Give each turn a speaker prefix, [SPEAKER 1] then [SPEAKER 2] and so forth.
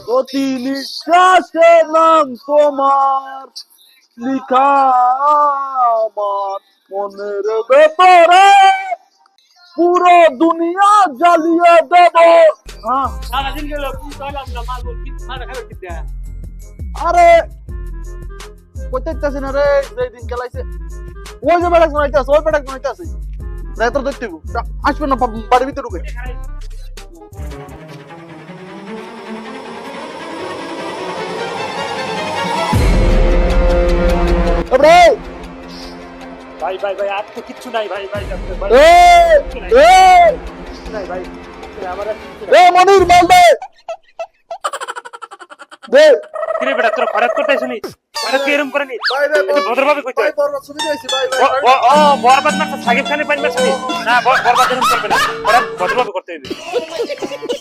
[SPEAKER 1] প্রতি নিঃশ্বাসে নাম তোমার লিখা আমার মনের ভেতরে পুরো দুনিয়া জ্বালিয়ে দেব। হ্যাঁ
[SPEAKER 2] সারাদিন গেল কি কইলাম না মাল বল কি মারা খাবে কি দেয়া
[SPEAKER 1] আরে কইতেছে না রে যেদিন গেলাইছে ওই যে বেড়া শোনাইতেছে ওই বেড়া শোনাইতেছে রাইতর দেখতে আসবে না বাড়ির ভিতরে ঢুকে
[SPEAKER 2] ভাই ভাই ভাই আর তো কিচ্ছু নাই ভাই ভাই ভাই নাই ভাই আমার
[SPEAKER 1] মনির মাল দে দে
[SPEAKER 2] কিরে বেটা তোর খরাত করতে শুনি আর কি এরকম করে নি
[SPEAKER 1] ভাই ভাই
[SPEAKER 2] ভদ্রভাবে কইতে
[SPEAKER 1] ভাই বড় সুবিধা হইছে ভাই
[SPEAKER 2] ও বরবাদ না সাকিব খানের পাইন মারছিস না বরবাদ এরকম করবে না ভদ্রভাবে করতে হবে